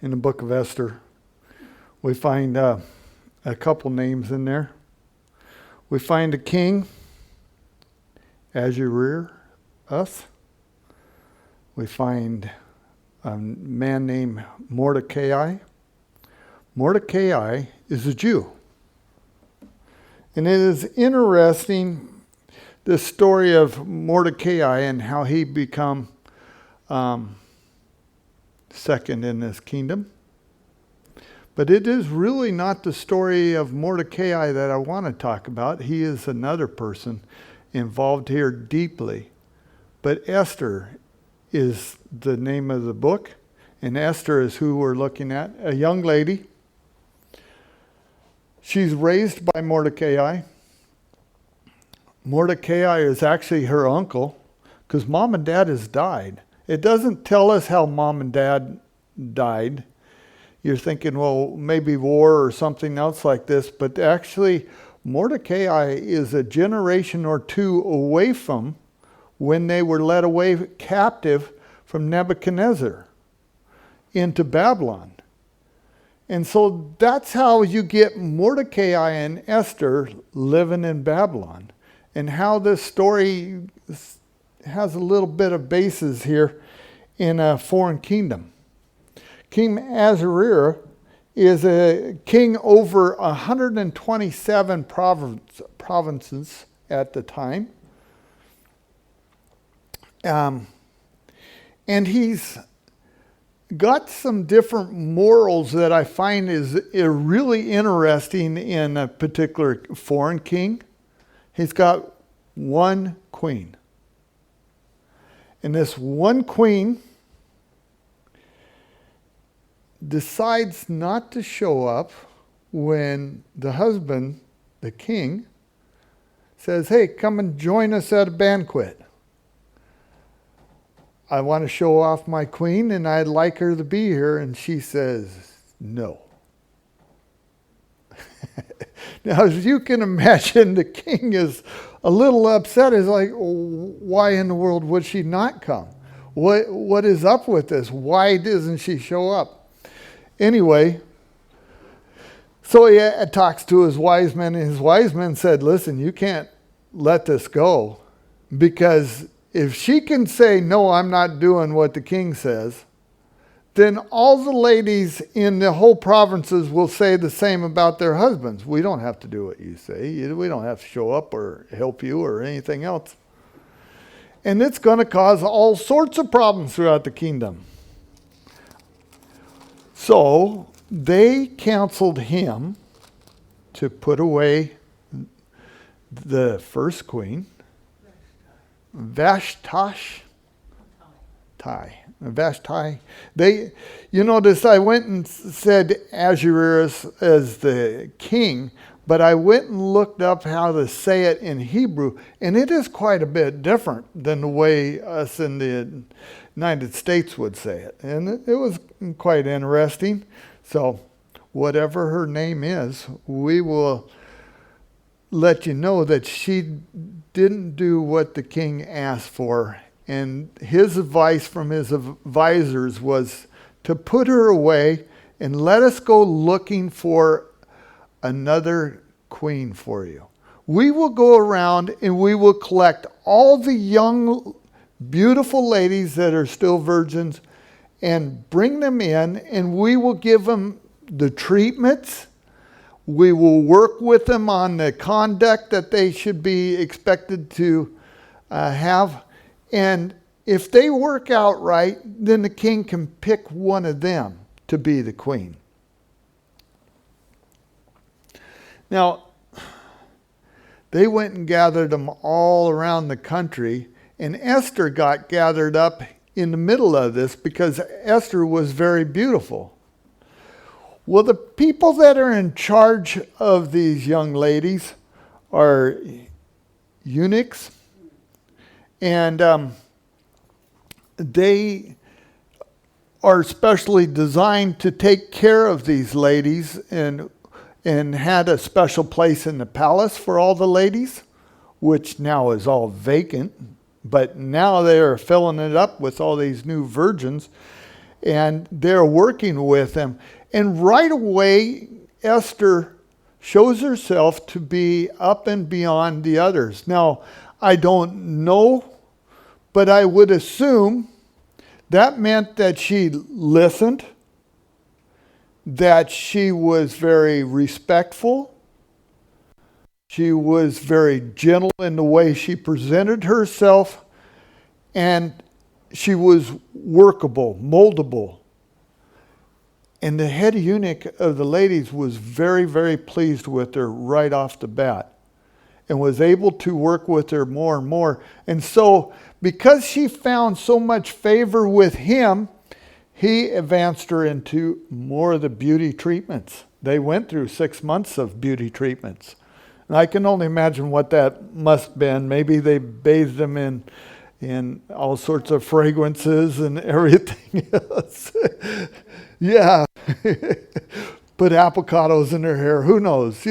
in the book of Esther. We find a couple names in there. We find a king, Ahasuerus. We find a man named Mordecai. Mordecai is a Jew. And it is interesting, the story of Mordecai and how he become second in this kingdom. But it is really not the story of Mordecai that I want to talk about. He is another person involved here deeply. But Esther is the name of the book. And Esther is who we're looking at. A young lady. She's raised by Mordecai. Mordecai is actually her uncle because mom and dad has died. It doesn't tell us how mom and dad died. You're thinking, well, maybe war or something else like this. But actually, Mordecai is a generation or two away from when they were led away captive from Nebuchadnezzar into Babylon. And so that's how you get Mordecai and Esther living in Babylon. And how this story has a little bit of basis here in a foreign kingdom. King Ahasuerus is a king over 127 provinces at the time. And he's got some different morals that I find is really interesting in a particular foreign king. He's got one queen. And this one queen decides not to show up when the husband, the king, says, hey, come and join us at a banquet. I want to show off my queen and I'd like her to be here. And she says, no. Now, as you can imagine, the king is a little upset. He's like, why in the world would she not come? What is up with this? Why doesn't she show up? Anyway, so he talks to his wise men, and his wise men said, listen, you can't let this go, because if she can say, no, I'm not doing what the king says, then all the ladies in the whole provinces will say the same about their husbands. We don't have to do what you say. We don't have to show up or help you or anything else. And it's going to cause all sorts of problems throughout the kingdom. So they counseled him to put away the first queen, Vashti. You notice I went and said Ahasuerus as the king, but I went and looked up how to say it in Hebrew, and it is quite a bit different than the way us in the United States would say it. And it was quite interesting. So whatever her name is, we will let you know that she didn't do what the king asked for. And his advice from his advisors was to put her away and let us go looking for another queen for you. We will go around and we will collect all the young, beautiful ladies that are still virgins and bring them in, and we will give them the treatments. We will work with them on the conduct that they should be expected to have. And if they work out right, then the king can pick one of them to be the queen. Now, they went and gathered them all around the country, and Esther got gathered up in the middle of this because Esther was very beautiful. Well, the people that are in charge of these young ladies are eunuchs, and they are specially designed to take care of these ladies, and had a special place in the palace for all the ladies, which now is all vacant. But now they are filling it up with all these new virgins. and they're working with him. And right away, Esther shows herself to be up and beyond the others. Now, I don't know, but I would assume that meant that she listened, that she was very respectful, she was very gentle in the way she presented herself, and she was workable, moldable. And the head eunuch of the ladies was very, very pleased with her right off the bat and was able to work with her more and more. And so, because she found so much favor with him, he advanced her into more of the beauty treatments. They went through 6 months of beauty treatments. And I can only imagine what that must have been. Maybe they bathed them in all sorts of fragrances and everything else. Yeah. Put avocados in their hair. Who knows?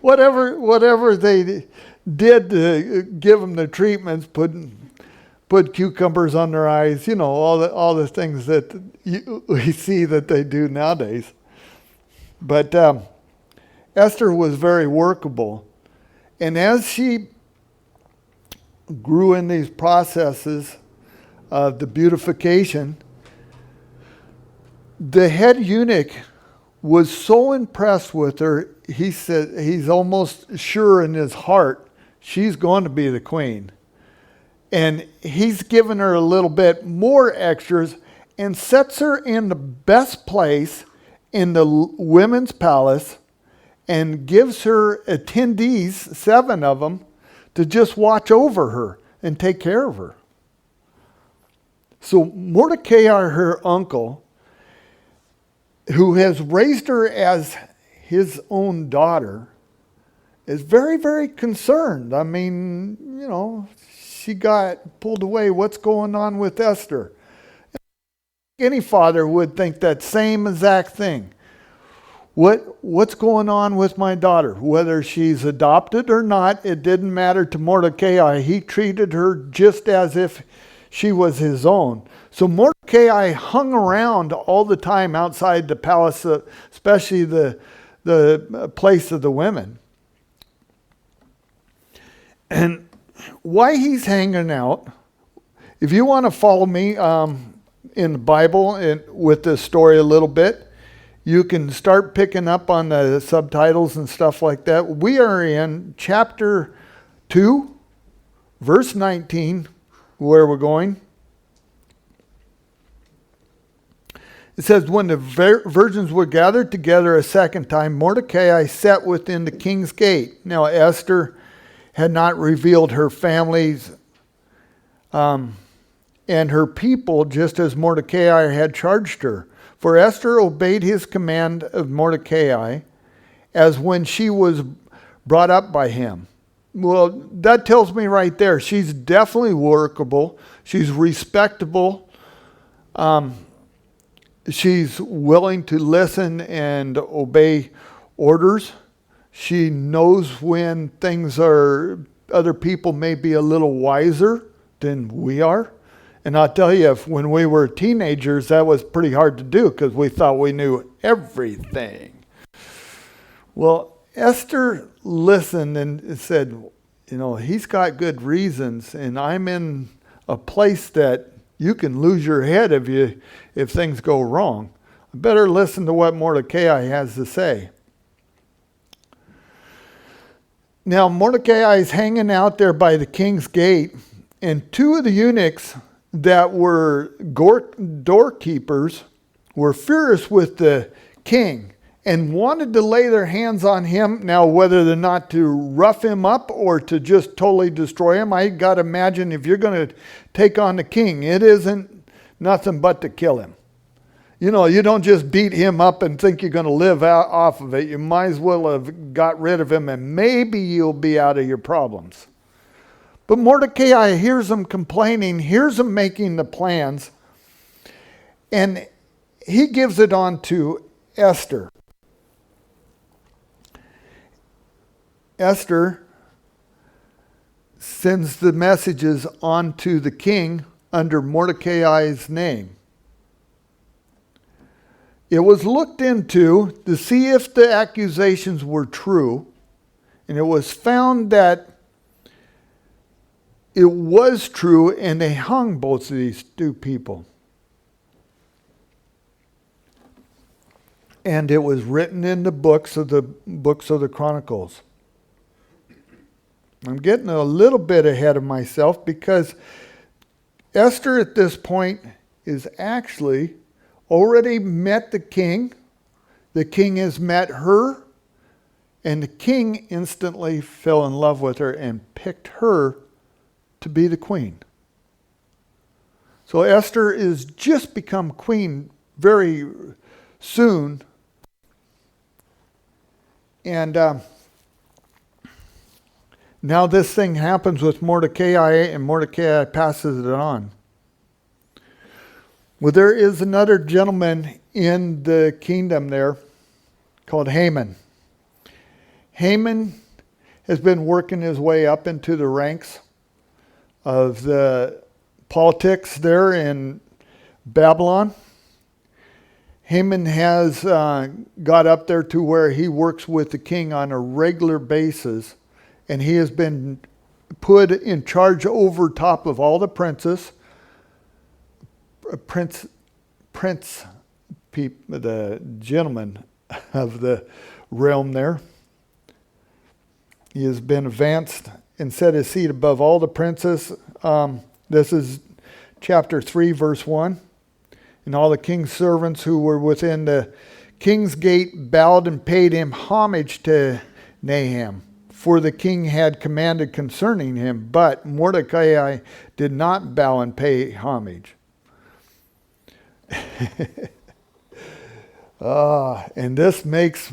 Whatever they did to give them the treatments, put cucumbers on their eyes, all the things that we see that they do nowadays. But Esther was very workable. And as she grew in these processes of the beautification, the head eunuch was so impressed with her, he said he's almost sure in his heart she's going to be the queen. And he's given her a little bit more extras and sets her in the best place in the women's palace and gives her attendees, 7 of them, to just watch over her and take care of her. So Mordecai, her uncle, who has raised her as his own daughter, is very, very concerned. I mean, she got pulled away. What's going on with Esther? Any father would think that same exact thing. What's going on with my daughter? Whether she's adopted or not, it didn't matter to Mordecai. He treated her just as if she was his own. So Mordecai hung around all the time outside the palace, especially the place of the women. And why he's hanging out, if you want to follow me in the Bible and with this story a little bit, you can start picking up on the subtitles and stuff like that. We are in chapter 2, verse 19, where we're going. It says, when the virgins were gathered together a second time, Mordecai sat within the king's gate. Now Esther had not revealed her families and her people, just as Mordecai had charged her. For Esther obeyed his command of Mordecai as when she was brought up by him. Well, that tells me right there, she's definitely workable. She's respectable. She's willing to listen and obey orders. She knows when other people may be a little wiser than we are. And I'll tell you, when we were teenagers, that was pretty hard to do because we thought we knew everything. Well, Esther listened and said, he's got good reasons, and I'm in a place that you can lose your head if things go wrong. I better listen to what Mordecai has to say. Now, Mordecai is hanging out there by the king's gate, and 2 of the eunuchs that were doorkeepers were furious with the king and wanted to lay their hands on him. Now, whether they're not to rough him up or to just totally destroy him, I got to imagine if you're going to take on the king, it isn't nothing but to kill him. You don't just beat him up and think you're going to live out off of it. You might as well have got rid of him and maybe you'll be out of your problems. But Mordecai hears them complaining, hears them making the plans, and he gives it on to Esther. Esther sends the messages on to the king under Mordecai's name. It was looked into to see if the accusations were true, and it was found that it was true, and they hung both of these two people. And it was written in the books of the Chronicles. I'm getting a little bit ahead of myself because Esther at this point is actually already met the king. The king has met her, and the king instantly fell in love with her and picked her to be the queen. So Esther is just become queen very soon. And now this thing happens with Mordecai, and Mordecai passes it on. Well, there is another gentleman in the kingdom there called Haman. Haman has been working his way up into the ranks of the politics there in Babylon. Haman has got up there to where he works with the king on a regular basis, and he has been put in charge over top of all the princes, the gentlemen of the realm there. He has been advanced and set his seat above all the princes. This is chapter 3, verse 1. And all the king's servants who were within the king's gate bowed and paid him homage to Nahum, for the king had commanded concerning him. But Mordecai did not bow and pay homage. And this makes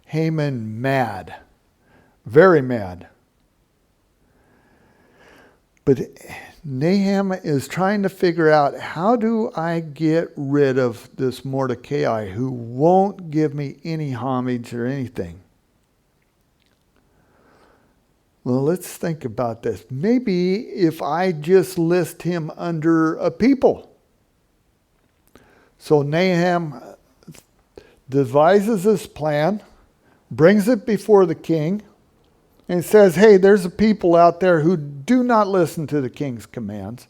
Haman mad, very mad. But Nahum is trying to figure out, how do I get rid of this Mordecai who won't give me any homage or anything? Well, let's think about this. Maybe if I just list him under a people. So Nahum devises this plan, brings it before the king, and says, hey, there's a people out there who do not listen to the king's commands,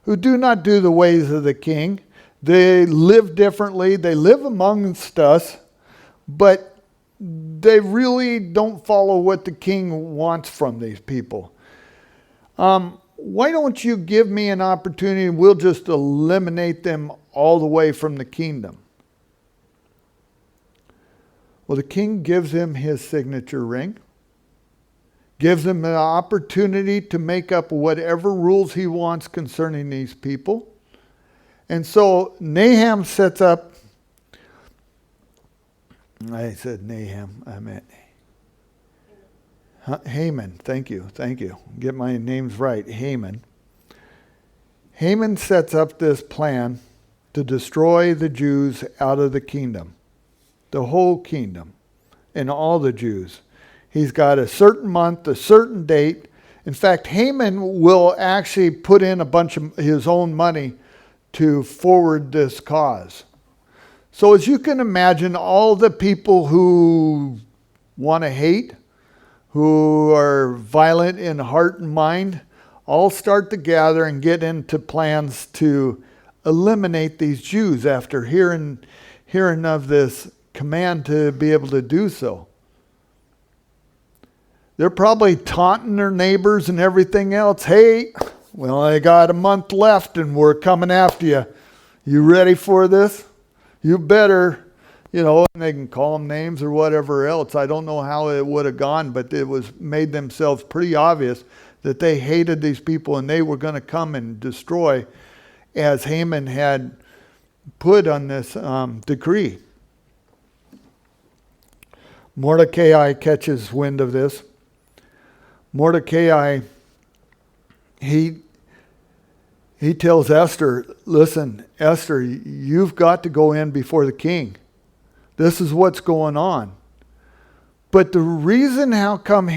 who do not do the ways of the king. They live differently. They live amongst us, but they really don't follow what the king wants from these people. Why don't you give me an opportunity and we'll just eliminate them all the way from the kingdom? Well, the king gives him his signature ring, gives him an opportunity to make up whatever rules he wants concerning these people. And so Nahum sets up, I said Nahum, I meant Haman. Thank you. Get my names right. Haman. Haman sets up this plan to destroy the Jews out of the kingdom, the whole kingdom, and all the Jews. He's got a certain month, a certain date. In fact, Haman will actually put in a bunch of his own money to forward this cause. So as you can imagine, all the people who want to hate, who are violent in heart and mind, all start to gather and get into plans to eliminate these Jews after hearing of this command to be able to do so. They're probably taunting their neighbors and everything else. Hey, well, I got a month left and we're coming after you. You ready for this? You better. And they can call them names or whatever else. I don't know how it would have gone, but it was made themselves pretty obvious that they hated these people and they were going to come and destroy, as Haman had put on this decree. Mordecai catches wind of this. Mordecai, he tells Esther, listen, Esther, you've got to go in before the king. This is what's going on. But the reason how come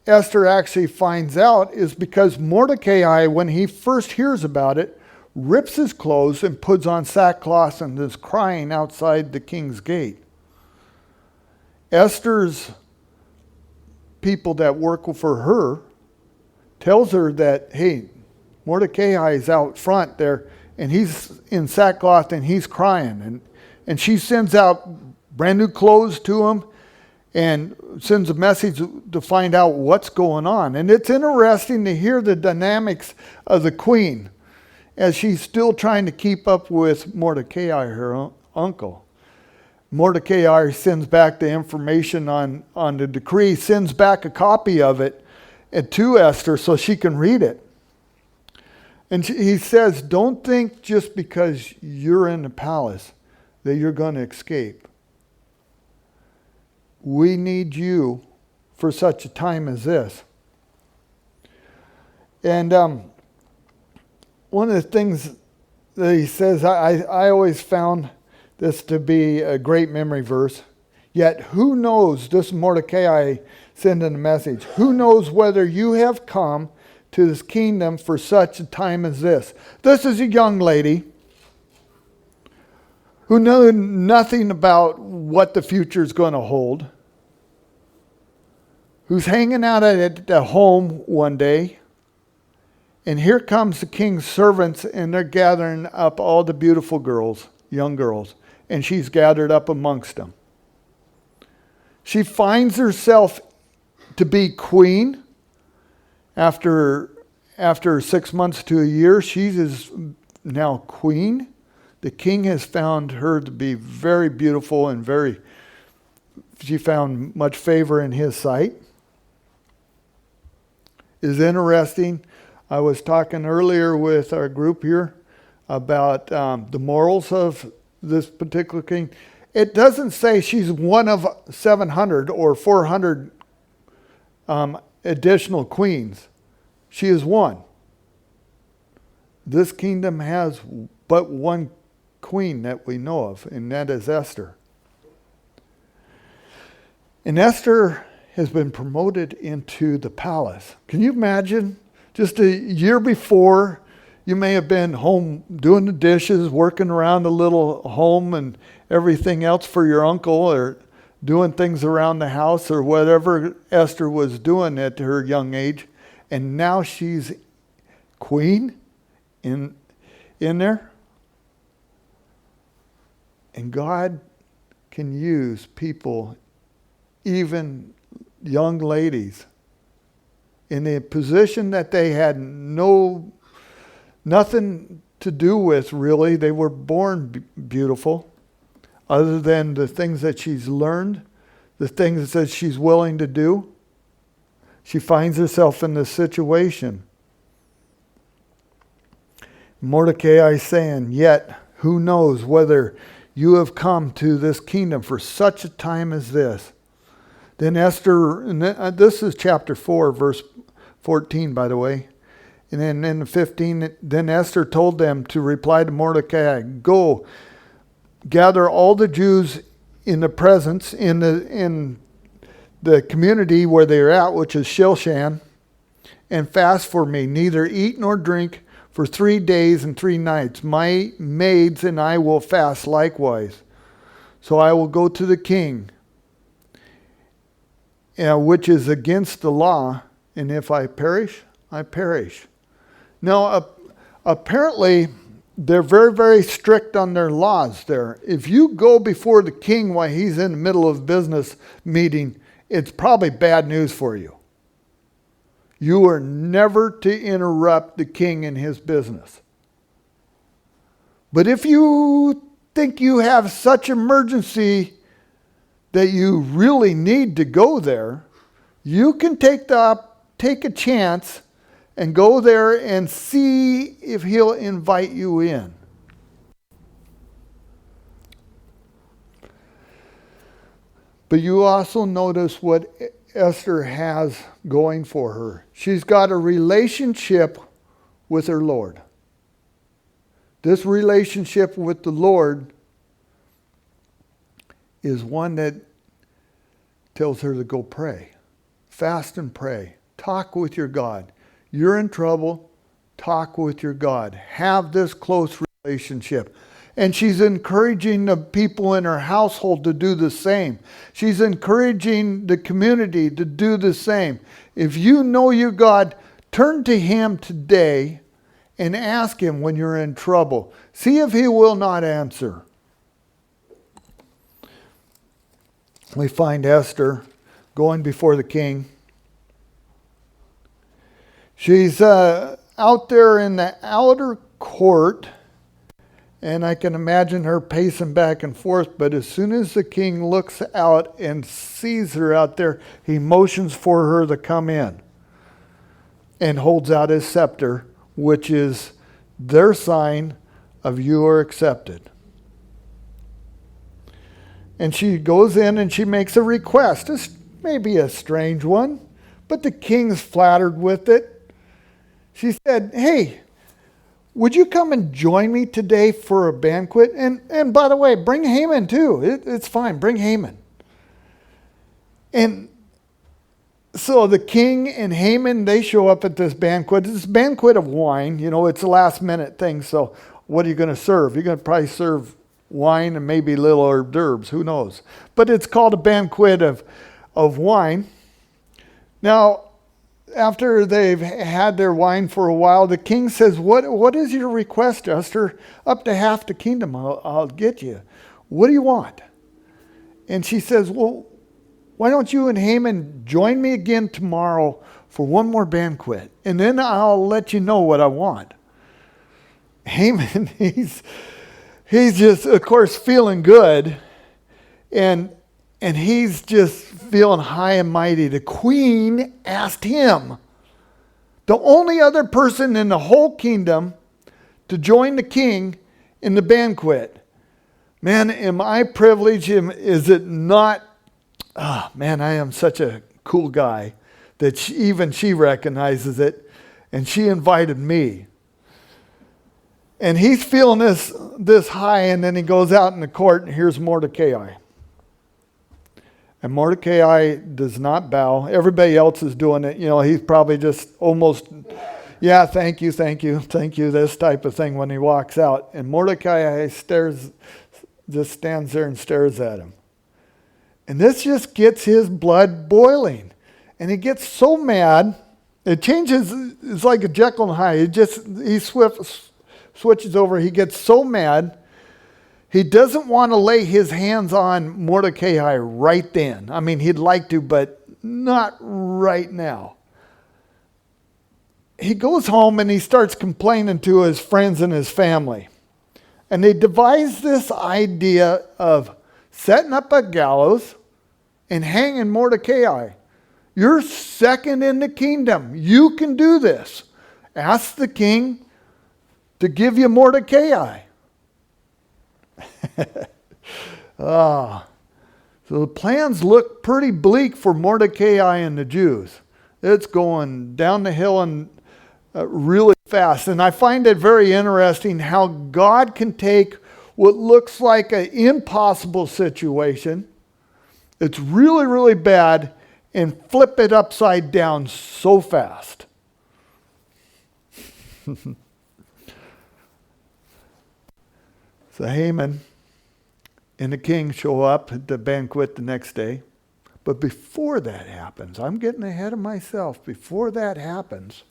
Esther actually finds out is because Mordecai, when he first hears about it, rips his clothes and puts on sackcloth and is crying outside the king's gate. Esther's people that work for her tells her that, hey, Mordecai is out front there and he's in sackcloth and he's crying. And she sends out brand new clothes to him and sends a message to find out what's going on. And it's interesting to hear the dynamics of the queen as she's still trying to keep up with Mordecai, her uncle. Mordecai sends back the information on the decree, sends back a copy of it to Esther so she can read it. And he says, don't think just because you're in the palace that you're going to escape. We need you for such a time as this. And one of the things that he says, I always found this to be a great memory verse. Yet who knows, this is Mordecai sending a message, who knows whether you have come to this kingdom for such a time as this. This is a young lady who knew nothing about what the future is going to hold, who's hanging out at the home one day, and here comes the king's servants, and they're gathering up all the beautiful girls, young girls, and she's gathered up amongst them. She finds herself to be queen. After 6 months to a year, she is now queen. The king has found her to be very beautiful and she found much favor in his sight. It's interesting. I was talking earlier with our group here about the morals of this particular king. It doesn't say she's one of 700 or 400 additional queens. She is one. This kingdom has but one queen that we know of, and that is Esther. And Esther has been promoted into the palace. Can you imagine? Just a year before, you may have been home doing the dishes, working around the little home and everything else for your uncle, or doing things around the house, or whatever Esther was doing at her young age. And now she's queen in there. And God can use people, even young ladies, in a position that they had nothing to do with, really. They were born beautiful, other than the things that she's learned, the things that she's willing to do. She finds herself in this situation. Mordecai is saying, yet who knows whether you have come to this kingdom for such a time as this. Then Esther, and this is chapter 4, verse 14, by the way. And then in 15, then Esther told them to reply to Mordecai, go, gather all the Jews in the presence, in the community where they're at, which is Shilshan, and fast for me, neither eat nor drink for 3 days and 3 nights. My maids and I will fast likewise. So I will go to the king, which is against the law, and if I perish, I perish. Now, apparently, they're very, very strict on their laws there. If you go before the king while he's in the middle of a business meeting, it's probably bad news for you. You are never to interrupt the king in his business. But if you think you have such emergency that you really need to go there, you can take a chance and go there and see if he'll invite you in. But you also notice what Esther has going for her. She's got a relationship with her Lord. This relationship with the Lord is one that tells her to go pray. Fast and pray. Talk with your God. You're in trouble. talk with your God. Have this close relationship. And she's encouraging the people in her household to do the same. She's encouraging the community to do the same. If you know your God, turn to Him today and ask Him when you're in trouble. See if He will not answer. We find Esther going before the king. She's out there in the outer court, and I can imagine her pacing back and forth, but as soon as the king looks out and sees her out there, he motions for her to come in and holds out his scepter, which is their sign of you are accepted. And she goes in and she makes a request. It's maybe a strange one, but the king's flattered with it. She said, hey, would you come and join me today for a banquet? And by the way, bring Haman too. It's fine. Bring Haman. And so the king and Haman, they show up at this banquet. It's a banquet of wine. You know, it's a last minute thing. So what are you going to serve? You're going to probably serve wine and maybe little hors d'oeuvres. Who knows? But it's called a banquet of wine. Now, after they've had their wine for a while, the king says, what is your request, Esther? Up to half the kingdom I'll get you. What do you want? And she says, well, why don't you and Haman join me again tomorrow for one more banquet? And then I'll let you know what I want. Haman, he's just, of course, feeling good. And he's just feeling high and mighty. The queen asked him, the only other person in the whole kingdom, to join the king in the banquet. Man, am I privileged? Is it not? Oh, man, I am such a cool guy that even she recognizes it. And she invited me. And he's feeling this high, and then he goes out in the court, and here's Mordecai. And Mordecai does not bow. Everybody else is doing it. You know, he's probably just almost, yeah, thank you, this type of thing when he walks out. And Mordecai just stands there and stares at him. And this just gets his blood boiling. And he gets so mad, it changes, it's like a Jekyll and Hyde. He switches over, he gets so mad, he doesn't want to lay his hands on Mordecai right then. I mean, he'd like to, but not right now. He goes home and he starts complaining to his friends and his family. And they devise this idea of setting up a gallows and hanging Mordecai. You're second in the kingdom. You can do this. Ask the king to give you Mordecai. So the plans look pretty bleak for Mordecai and the Jews. It's going down the hill and really fast. And I find it very interesting how God can take what looks like an impossible situation, it's really, really bad, and flip it upside down so fast. So Haman and the king show up at the banquet the next day. But before that happens, I'm getting ahead of myself. Before that happens,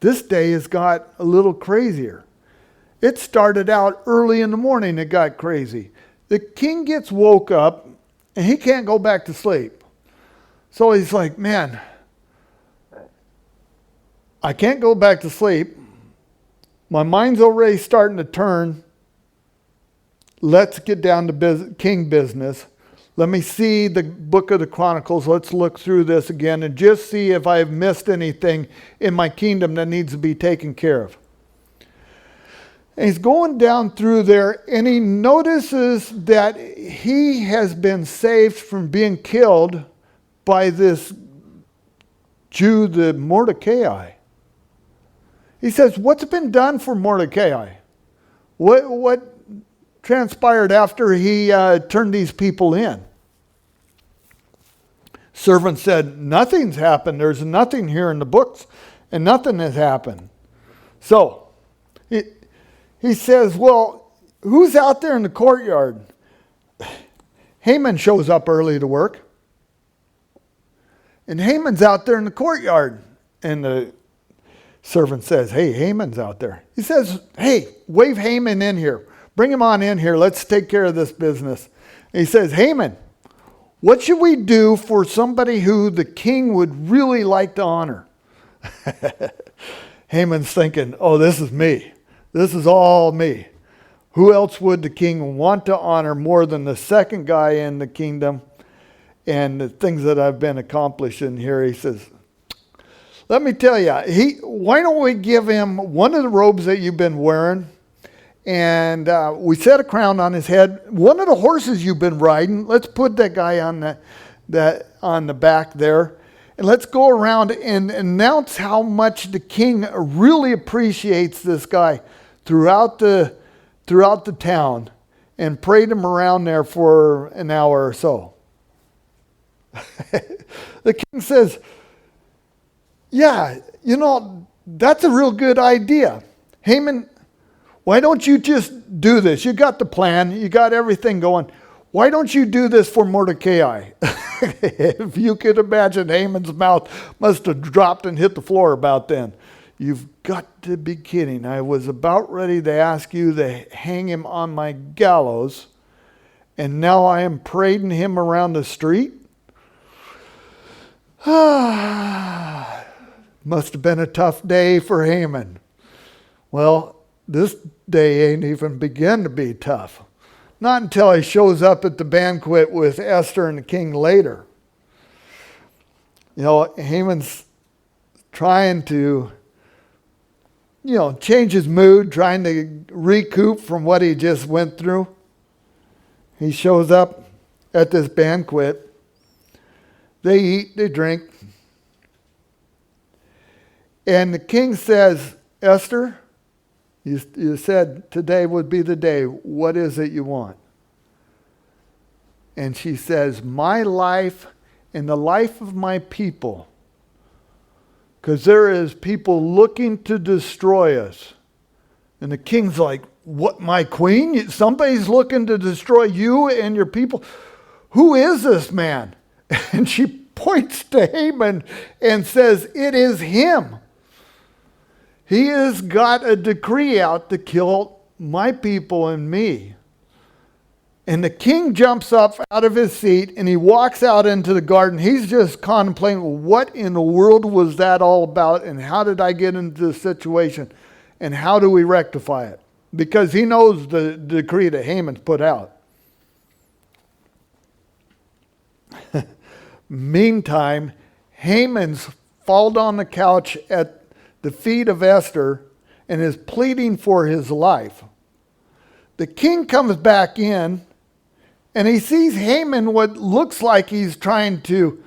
this day has got a little crazier. It started out early in the morning, it got crazy. The king gets woke up and he can't go back to sleep. So he's like, man, I can't go back to sleep. My mind's already starting to turn. Let's get down to king business. Let me see the book of the Chronicles. Let's look through this again and just see if I've missed anything in my kingdom that needs to be taken care of. And he's going down through there and he notices that he has been saved from being killed by this Jew, the Mordecai. He says, what's been done for Mordecai? What transpired after he turned these people in? Servant said, nothing's happened. There's nothing here in the books, and nothing has happened. So he says, well, who's out there in the courtyard? Haman shows up early to work. And Haman's out there in the courtyard. And the servant says, hey, Haman's out there. He says, hey, wave Haman in here. Bring him on in here. Let's take care of this business. And he says, Haman, what should we do for somebody who the king would really like to honor? Haman's thinking, oh, this is me. This is all me. Who else would the king want to honor more than the second guy in the kingdom and the things that I've been accomplishing here? He says, let me tell you, why don't we give him one of the robes that you've been wearing, and we set a crown on his head. One of the horses you've been riding, let's put that guy on the back there, and let's go around and announce how much the king really appreciates this guy throughout the town, and parade him around there for an hour or so. The king says, yeah, that's a real good idea. Haman, why don't you just do this? You got the plan. You got everything going. Why don't you do this for Mordecai? If you could imagine, Haman's mouth must have dropped and hit the floor about then. You've got to be kidding. I was about ready to ask you to hang him on my gallows, and now I am parading him around the street? Must have been a tough day for Haman. Well, this day ain't even begun to be tough. Not until he shows up at the banquet with Esther and the king later. Haman's trying to, change his mood, trying to recoup from what he just went through. He shows up at this banquet. They eat, they drink. And the king says, Esther, you said today would be the day. What is it you want? And she says, my life and the life of my people. Because there is people looking to destroy us. And the king's like, what, my queen? Somebody's looking to destroy you and your people? Who is this man? And she points to Haman and says, it is him. He has got a decree out to kill my people and me. And the king jumps up out of his seat and he walks out into the garden. He's just contemplating, what in the world was that all about? And how did I get into this situation? And how do we rectify it? Because he knows the decree that Haman's put out. Meantime, Haman's fallen on the couch at the feet of Esther and is pleading for his life. The king comes back in and he sees Haman, what looks like he's trying to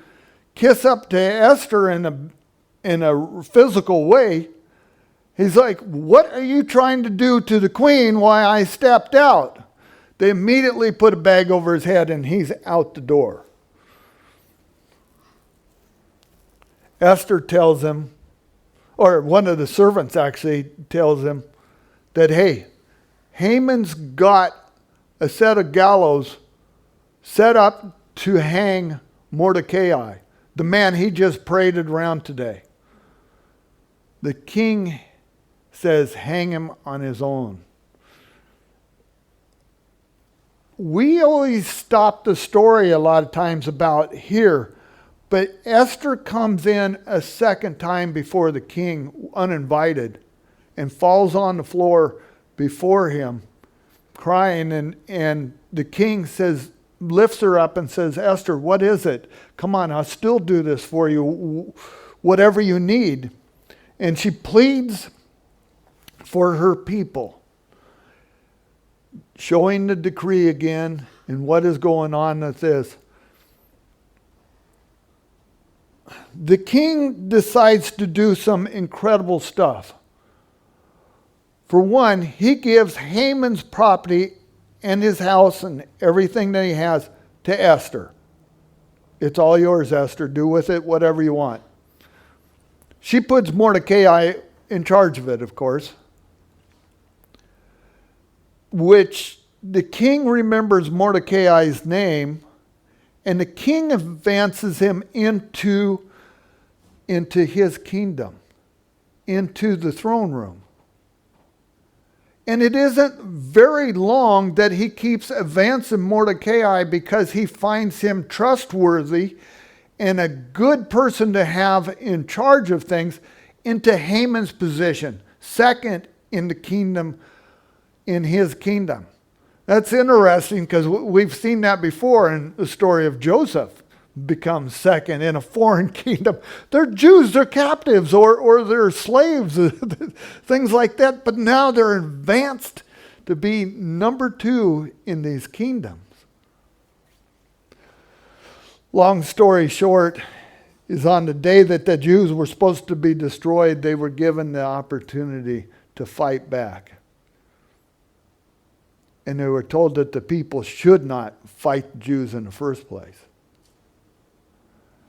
kiss up to Esther in a physical way. He's like, what are you trying to do to the queen while I stepped out? They immediately put a bag over his head and he's out the door. Esther tells him, or one of the servants actually tells him that, hey, Haman's got a set of gallows set up to hang Mordecai, the man he just paraded around today. The king says, hang him on his own. We always stop the story a lot of times about here, but Esther comes in a second time before the king, uninvited, and falls on the floor before him, crying, and the king lifts her up and says, Esther, what is it? Come on, I'll still do this for you, whatever you need. And she pleads for her people, showing the decree again and what is going on with this. The king decides to do some incredible stuff. For one, he gives Haman's property and his house and everything that he has to Esther. It's all yours, Esther. Do with it whatever you want. She puts Mordecai in charge of it, of course, which the king remembers Mordecai's name, and the king advances him into his kingdom, into the throne room. And it isn't very long that he keeps advancing Mordecai because he finds him trustworthy and a good person to have in charge of things into Haman's position, second in the kingdom, in his kingdom. That's interesting because we've seen that before in the story of Joseph becomes second in a foreign kingdom. They're Jews, they're captives, or they're slaves, things like that. But now they're advanced to be number 2 in these kingdoms. Long story short is on the day that the Jews were supposed to be destroyed, they were given the opportunity to fight back. And they were told that the people should not fight the Jews in the first place.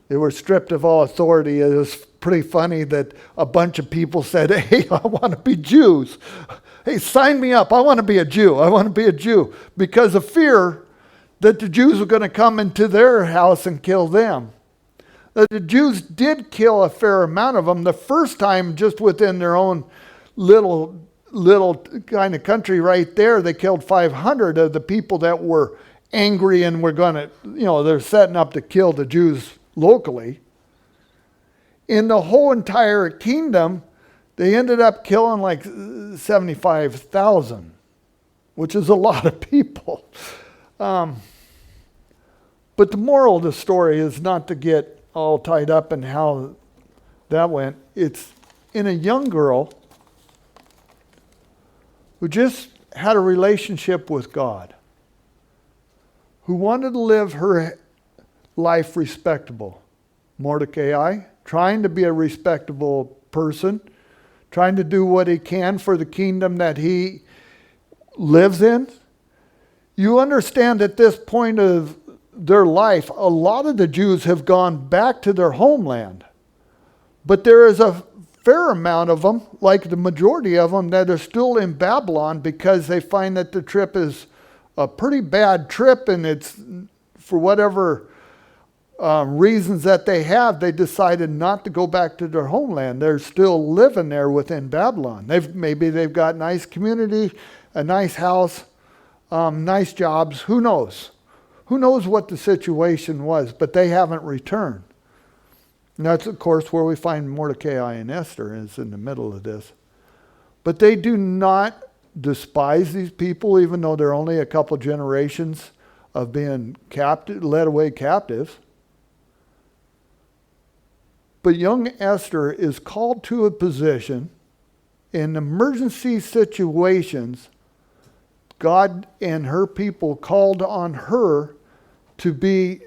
They were stripped of all authority. It was pretty funny that a bunch of people said, hey, I want to be Jews. Hey, sign me up. I want to be a Jew. I want to be a Jew. Because of fear that the Jews were going to come into their house and kill them. The Jews did kill a fair amount of them. The first time, just within their own little kind of country right there, they killed 500 of the people that were angry and were going to, they're setting up to kill the Jews locally. In the whole entire kingdom, they ended up killing like 75,000, which is a lot of people. But the moral of the story is not to get all tied up in how that went. It's in a young girl who just had a relationship with God, who wanted to live her life respectable. Mordecai, trying to be a respectable person, trying to do what he can for the kingdom that he lives in. You understand at this point of their life, a lot of the Jews have gone back to their homeland. But there is a fair amount of them, like the majority of them, that are still in Babylon because they find that the trip is a pretty bad trip, and it's for whatever reasons that they have, they decided not to go back to their homeland. They're still living there within Babylon. Maybe they've got nice community, a nice house, nice jobs. Who knows? Who knows what the situation was, but they haven't returned. And that's, of course, where we find Mordecai and Esther is in the middle of this. But they do not despise these people, even though they're only a couple generations of being led away captives. But young Esther is called to a position in emergency situations. God and her people called on her to be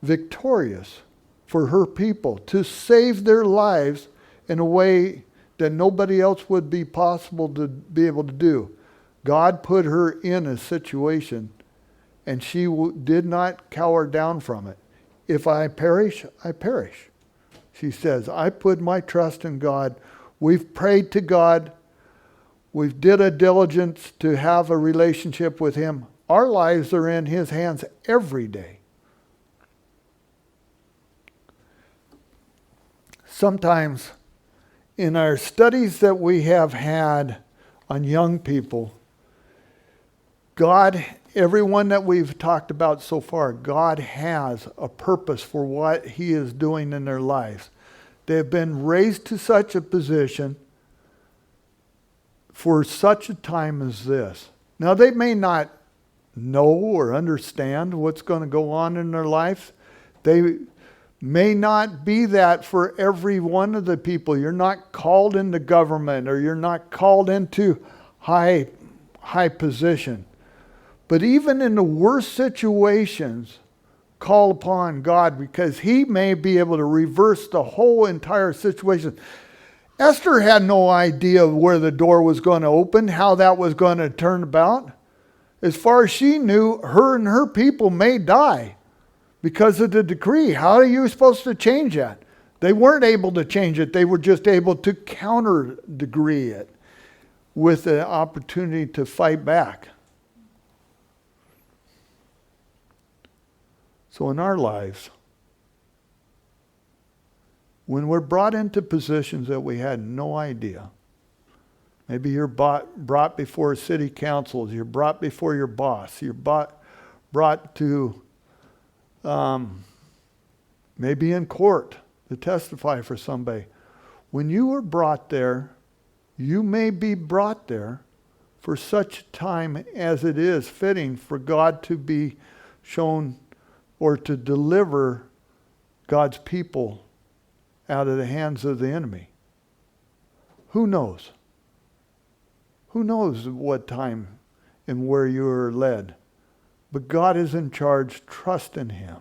victorious for her people, to save their lives in a way that nobody else would be possible to be able to do. God put her in a situation, and she did not cower down from it. If I perish, I perish. She says, I put my trust in God. We've prayed to God. We've did a diligence to have a relationship with Him. Our lives are in His hands every day. Sometimes in our studies that we have had on young people, God, everyone that we've talked about so far, God has a purpose for what He is doing in their lives. They have been raised to such a position for such a time as this. Now, they may not know or understand what's going to go on in their life. They may not be that for every one of the people. You're not called into government, or you're not called into high position. But even in the worst situations, call upon God, because He may be able to reverse the whole entire situation. Esther had no idea where the door was going to open, how that was going to turn about. As far as she knew, her and her people may die because of the decree. How are you supposed to change that? They weren't able to change it. They were just able to counter degree it with the opportunity to fight back. So in our lives, when we're brought into positions that we had no idea, maybe you're brought before city councils, you're brought before your boss, you're brought to maybe in court to testify for somebody. When you are brought there, you may be brought there for such time as it is fitting for God to be shown or to deliver God's people out of the hands of the enemy. Who knows? Who knows what time and where you are led? But God is in charge. Trust in Him.